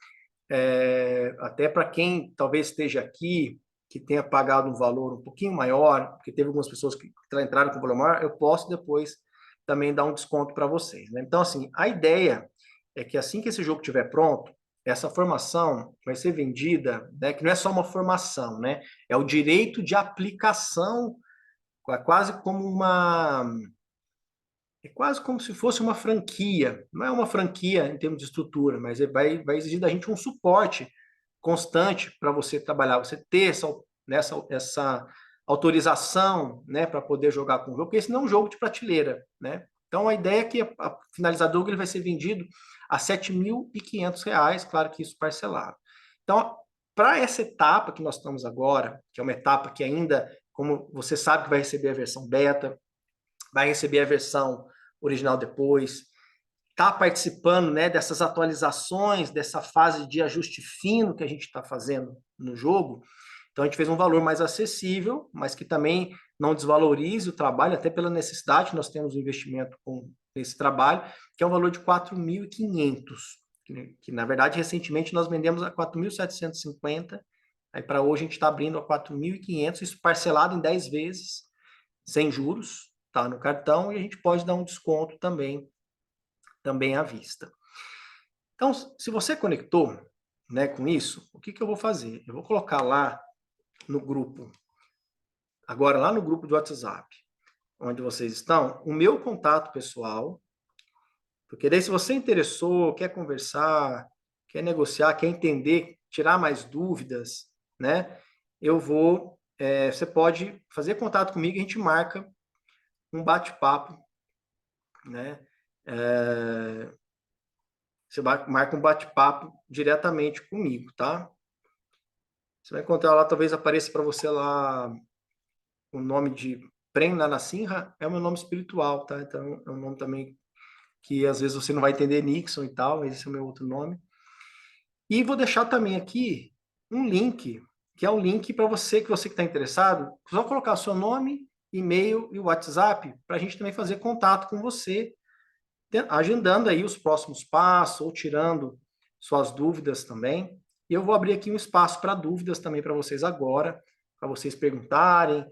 até para quem talvez esteja aqui, que tenha pagado um valor um pouquinho maior, porque teve algumas pessoas que entraram com valor maior, eu posso depois também dar um desconto para vocês, né? Então, assim, a ideia é que assim que esse jogo estiver pronto, essa formação vai ser vendida, né, que não é só uma formação, né? É o direito de aplicação, quase como é quase como se fosse uma franquia. Não é uma franquia em termos de estrutura, mas vai exigir da gente um suporte constante para você trabalhar, você ter essa autorização, né, para poder jogar com o jogo, porque esse não é um jogo de prateleira, né? Então a ideia é que a finalizador ele vai ser vendido a R$ 7.500, claro que isso parcelado. Então, para essa etapa que nós estamos agora, que é uma etapa que ainda, como você sabe, que vai receber a versão beta, vai receber a versão original depois, está participando, né, dessas atualizações, dessa fase de ajuste fino que a gente está fazendo no jogo. Então, a gente fez um valor mais acessível, mas que também não desvalorize o trabalho, até pela necessidade que nós temos de investimento com esse trabalho, que é um valor de 4.500, que na verdade, recentemente, nós vendemos a 4.750, aí para hoje a gente está abrindo a 4.500, isso parcelado em 10 vezes, sem juros, tá, no cartão, e a gente pode dar um desconto também à vista. Então, se você conectou, né, com isso, o que eu vou fazer? Eu vou colocar lá no grupo, agora lá no grupo de WhatsApp, onde vocês estão, o meu contato pessoal, porque daí se você interessou, quer conversar, quer negociar, quer entender, tirar mais dúvidas, né, você pode fazer contato comigo e a gente marca um bate-papo, né, você marca um bate-papo diretamente comigo, tá? Você vai encontrar lá, talvez apareça para você lá o nome de Prem Narasimha, é o meu nome espiritual, tá? Então, é um nome também que às vezes você não vai entender Nixon e tal, mas esse é o meu outro nome. E vou deixar também aqui um link, que é um link para você que está interessado, só colocar o seu nome, e-mail e WhatsApp, para a gente também fazer contato com você, agendando aí os próximos passos, ou tirando suas dúvidas também. E eu vou abrir aqui um espaço para dúvidas também para vocês agora, para vocês perguntarem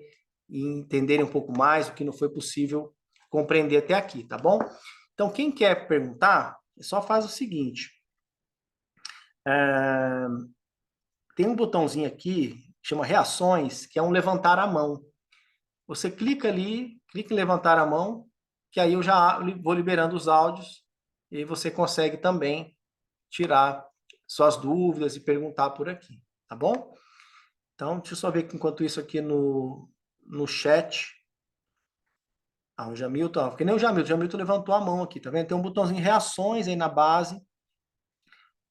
e entenderem um pouco mais o que não foi possível compreender até aqui, tá bom? Então, quem quer perguntar, só faz o seguinte. Tem um botãozinho aqui, que chama reações, que é um levantar a mão. Você clica ali, clica em levantar a mão, que aí eu já vou liberando os áudios e você consegue também tirar suas dúvidas e perguntar por aqui, tá bom? Então, deixa eu só ver que enquanto isso aqui no chat. O Jamilton, porque nem o Jamilton levantou a mão aqui, tá vendo? Tem um botãozinho reações aí na base,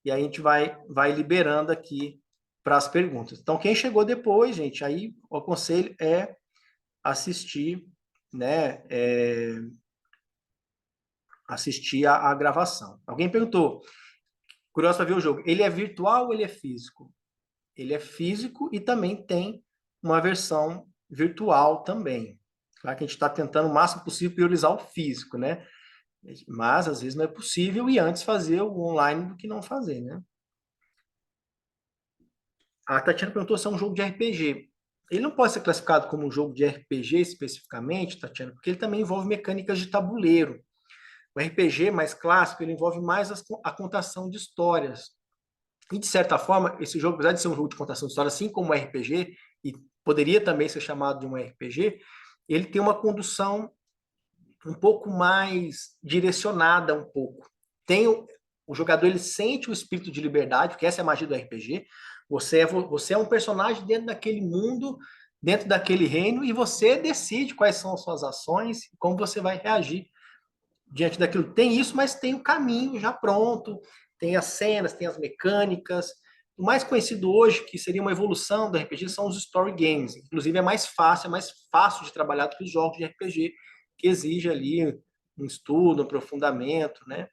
e aí a gente vai liberando aqui para as perguntas. Então, quem chegou depois, gente, aí o conselho é assistir, né? Assistir a gravação. Alguém perguntou, curioso para ver o jogo, ele é virtual ou ele é físico? Ele é físico e também tem uma versão virtual também. Claro que a gente está tentando o máximo possível priorizar o físico, né? Mas às vezes não é possível e antes fazer o online do que não fazer, né? A Tatiana perguntou se é um jogo de RPG. Ele não pode ser classificado como um jogo de RPG especificamente, Tatiana, porque ele também envolve mecânicas de tabuleiro. O RPG mais clássico, ele envolve mais a contação de histórias. E, de certa forma, esse jogo, apesar de ser um jogo de contação de histórias, assim como o RPG, e poderia também ser chamado de um RPG, ele tem uma condução um pouco mais direcionada um pouco. Tem o jogador, ele sente o espírito de liberdade, porque essa é a magia do RPG. Você é um personagem dentro daquele mundo, dentro daquele reino, e você decide quais são as suas ações, como você vai reagir diante daquilo. Tem isso, mas tem o caminho já pronto, tem as cenas, tem as mecânicas. O mais conhecido hoje, que seria uma evolução do RPG, são os story games. Inclusive, é mais fácil de trabalhar do que os jogos de RPG, que exige ali um estudo, um aprofundamento, né?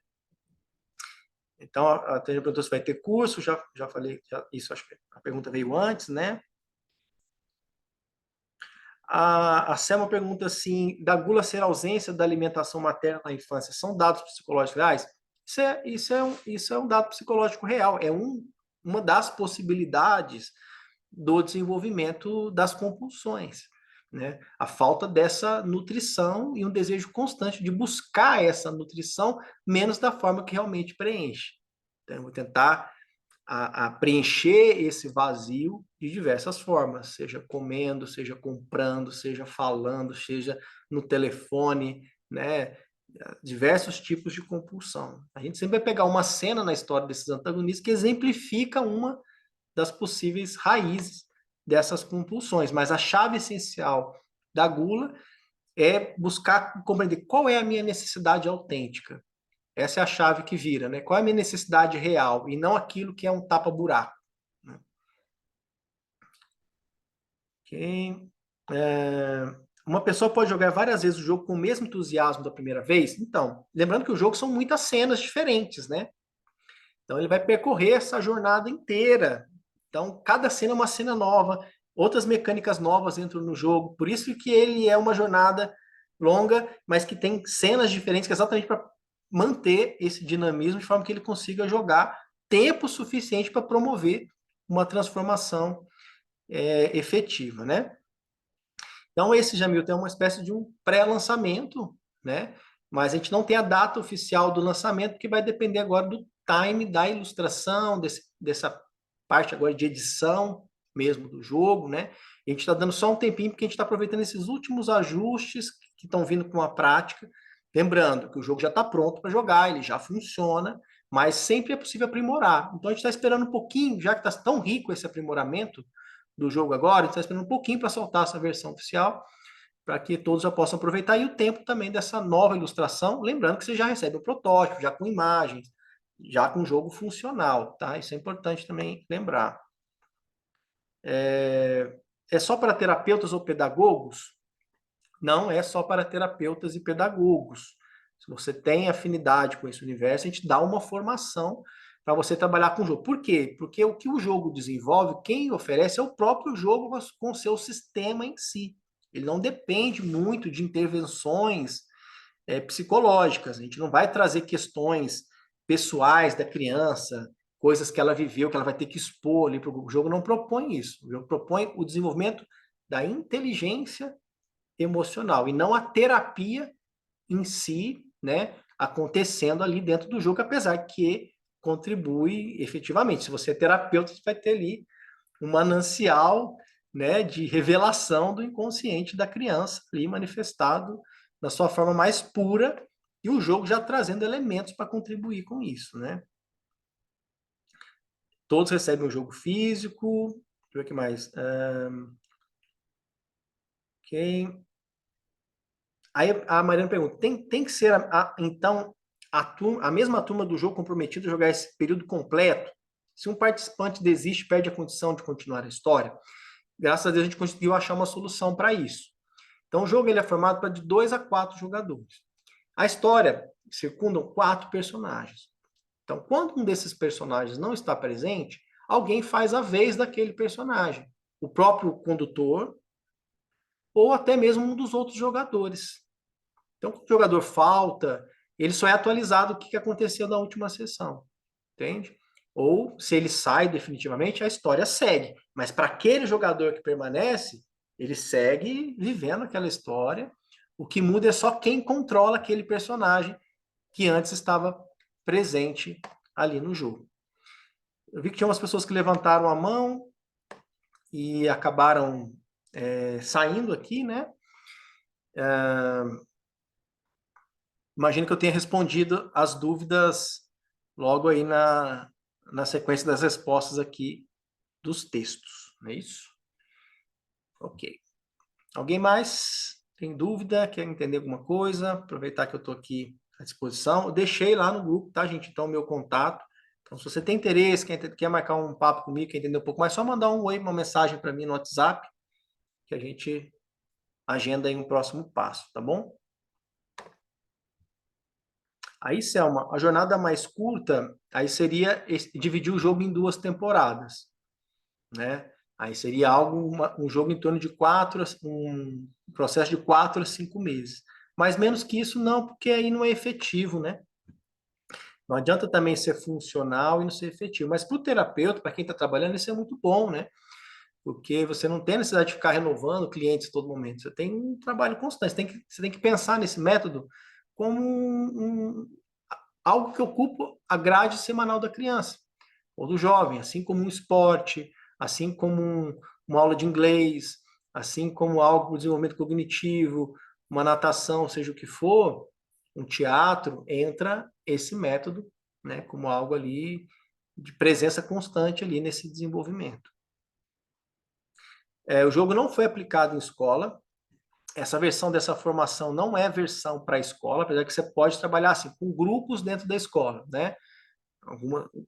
Então, a Tânia perguntou se vai ter curso, já falei, isso acho que a pergunta veio antes, né? A Selma pergunta assim, da gula ser ausência da alimentação materna na infância, são dados psicológicos reais? Isso é um dado psicológico real, é uma das possibilidades do desenvolvimento das compulsões, né? A falta dessa nutrição e um desejo constante de buscar essa nutrição, menos da forma que realmente preenche. Então, eu vou tentar a preencher esse vazio de diversas formas, seja comendo, seja comprando, seja falando, seja no telefone, né? Diversos tipos de compulsão. A gente sempre vai pegar uma cena na história desses antagonistas que exemplifica uma das possíveis raízes dessas compulsões, mas a chave essencial da gula é buscar compreender qual é a minha necessidade autêntica. Essa é a chave que vira, né? Qual é a minha necessidade real e não aquilo que é um tapa-buraco. Né? Okay. Uma pessoa pode jogar várias vezes o jogo com o mesmo entusiasmo da primeira vez? Então, lembrando que o jogo são muitas cenas diferentes, né? Então, ele vai percorrer essa jornada inteira. Então, cada cena é uma cena nova, outras mecânicas novas entram no jogo. Por isso que ele é uma jornada longa, mas que tem cenas diferentes, que é exatamente para manter esse dinamismo de forma que ele consiga jogar tempo suficiente para promover uma transformação efetiva, né? Então, esse, Jamil, tem uma espécie de um pré-lançamento, né? Mas a gente não tem a data oficial do lançamento, que vai depender agora do time da ilustração, dessa parte agora de edição mesmo do jogo, né? E a gente está dando só um tempinho, porque a gente está aproveitando esses últimos ajustes que estão vindo com a prática. Lembrando que o jogo já está pronto para jogar, ele já funciona, mas sempre é possível aprimorar. Então, a gente está esperando um pouquinho, já que está tão rico esse aprimoramento do jogo agora, a gente está esperando um pouquinho para soltar essa versão oficial, para que todos já possam aproveitar, e o tempo também dessa nova ilustração, lembrando que você já recebe o protótipo, já com imagens, já com jogo funcional, tá? Isso é importante também lembrar. É só para terapeutas ou pedagogos? Não é só para terapeutas e pedagogos. Se você tem afinidade com esse universo, a gente dá uma formação para você trabalhar com o jogo. Por quê? Porque o que o jogo desenvolve, quem oferece é o próprio jogo com o seu sistema em si. Ele não depende muito de intervenções psicológicas. A gente não vai trazer questões pessoais da criança, coisas que ela viveu, que ela vai ter que expor ali para o jogo. Não propõe isso. O jogo propõe o desenvolvimento da inteligência emocional e não a terapia em si, né, acontecendo ali dentro do jogo, apesar que contribui efetivamente. Se você é terapeuta, você vai ter ali um manancial, né, de revelação do inconsciente da criança ali manifestado na sua forma mais pura e o jogo já trazendo elementos para contribuir com isso, né? Todos recebem um jogo físico. Deixa eu ver o que mais. Ok. Aí a Mariana pergunta, tem que ser, então, a mesma turma do jogo comprometida a jogar esse período completo? Se um participante desiste, perde a condição de continuar a história? Graças a Deus a gente conseguiu achar uma solução para isso. Então o jogo ele é formado para de 2 a 4 jogadores. A história circundam 4 personagens. Então, quando um desses personagens não está presente, alguém faz a vez daquele personagem. O próprio condutor ou até mesmo um dos outros jogadores. Então, quando o jogador falta, ele só é atualizado o que aconteceu na última sessão, entende? Ou, se ele sai definitivamente, a história segue. Mas para aquele jogador que permanece, ele segue vivendo aquela história. O que muda é só quem controla aquele personagem que antes estava presente ali no jogo. Eu vi que tinha umas pessoas que levantaram a mão e acabaram saindo aqui, né? Imagino que eu tenha respondido as dúvidas logo aí na sequência das respostas aqui dos textos, não é isso? Ok. Alguém mais tem dúvida, quer entender alguma coisa? Aproveitar que eu estou aqui à disposição. Eu deixei lá no grupo, tá, gente? Então, o meu contato. Então, se você tem interesse, quer marcar um papo comigo, quer entender um pouco mais, só mandar um oi, uma mensagem para mim no WhatsApp, que a gente agenda aí um próximo passo, tá bom? Aí, Selma, a jornada mais curta, aí seria dividir o jogo em 2 temporadas, né? Aí seria um jogo em torno de um processo de 4 a 5 meses. Mas menos que isso não, porque aí não é efetivo, né? Não adianta também ser funcional e não ser efetivo. Mas para o terapeuta, para quem está trabalhando, isso é muito bom, né? Porque você não tem necessidade de ficar renovando clientes todo momento. Você tem um trabalho constante. Você tem que pensar nesse método como algo que ocupa a grade semanal da criança ou do jovem, assim como um esporte, assim como uma aula de inglês, assim como algo para o desenvolvimento cognitivo, uma natação, seja o que for, um teatro, entra esse método, né, como algo ali de presença constante ali nesse desenvolvimento. O jogo não foi aplicado em escola. Essa versão dessa formação não é versão para a escola, apesar que você pode trabalhar assim com grupos dentro da escola, né?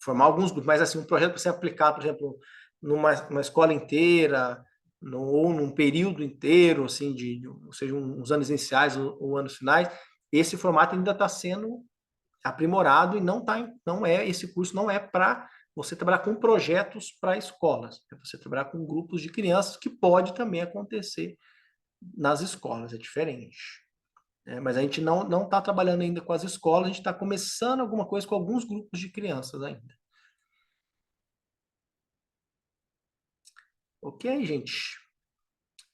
Formar alguns grupos, mas assim, um projeto para ser aplicado, por exemplo, numa escola inteira, ou num período inteiro, assim, ou seja, uns anos iniciais ou anos finais, esse formato ainda está sendo aprimorado e esse curso não é para você trabalhar com projetos para escolas, é para você trabalhar com grupos de crianças, que pode também acontecer nas escolas, é diferente. Mas a gente não está trabalhando ainda com as escolas, a gente está começando alguma coisa com alguns grupos de crianças ainda. Ok, gente?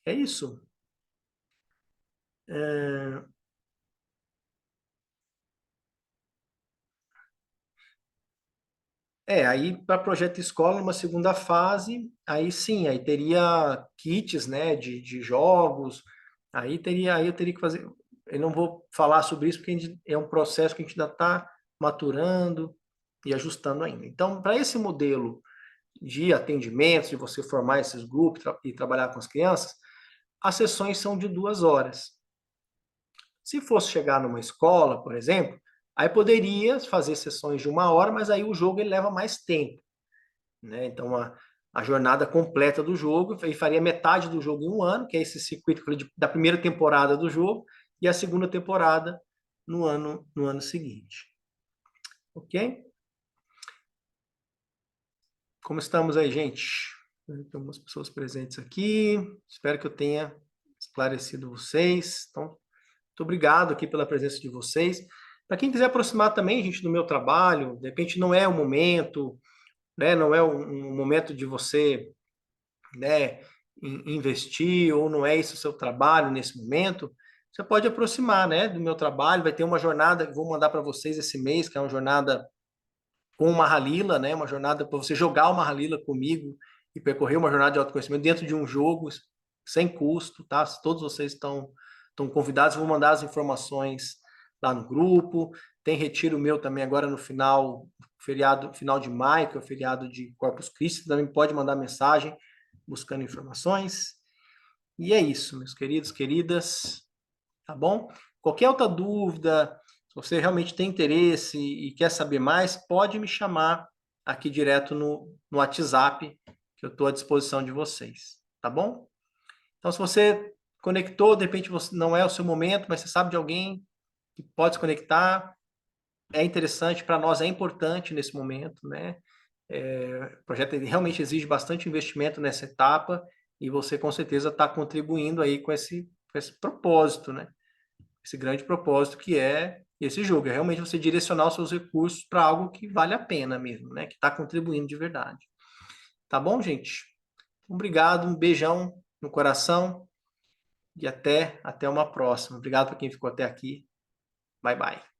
É isso. Aí para projeto escola, uma segunda fase, aí sim, aí teria kits, né, de jogos, aí eu teria que fazer, eu não vou falar sobre isso porque é um processo que a gente ainda está maturando e ajustando ainda. Então, para esse modelo de atendimento, de você formar esses grupos e trabalhar com as crianças, as sessões são de 2 horas. Se fosse chegar numa escola, por exemplo, Aí poderia fazer sessões de 1 hora, mas aí o jogo ele leva mais tempo, né? Então, a jornada completa do jogo, e faria metade do jogo em 1 ano, que é esse circuito da primeira temporada do jogo, e a segunda temporada no ano seguinte. Ok? Como estamos aí, gente? Tem algumas pessoas presentes aqui. Espero que eu tenha esclarecido vocês. Então, muito obrigado aqui pela presença de vocês. Para quem quiser aproximar também, gente, do meu trabalho, de repente não é o momento, né? Não é um momento de você, né, investir, ou não é esse o seu trabalho nesse momento, você pode aproximar, né, do meu trabalho. Vai ter uma jornada que vou mandar para vocês esse mês, que é uma jornada com uma Halila, né, uma jornada para você jogar uma Halila comigo e percorrer uma jornada de autoconhecimento dentro de um jogo sem custo, tá? Todos vocês estão convidados, vou mandar as informações lá no grupo. Tem retiro meu também agora no feriado final de maio, que é o feriado de Corpus Christi, também pode mandar mensagem buscando informações. E é isso, meus queridos, queridas, tá bom? Qualquer outra dúvida, se você realmente tem interesse e quer saber mais, pode me chamar aqui direto no WhatsApp, que eu estou à disposição de vocês, tá bom? Então, se você conectou, de repente você não é o seu momento, mas você sabe de alguém que pode se conectar, é interessante, para nós é importante nesse momento, né? O projeto realmente exige bastante investimento nessa etapa, e você com certeza está contribuindo aí com esse propósito, né? Esse grande propósito que é esse jogo, é realmente você direcionar os seus recursos para algo que vale a pena mesmo, né? Que está contribuindo de verdade. Tá bom, gente? Obrigado, um beijão no coração e até uma próxima. Obrigado para quem ficou até aqui. Bye, bye.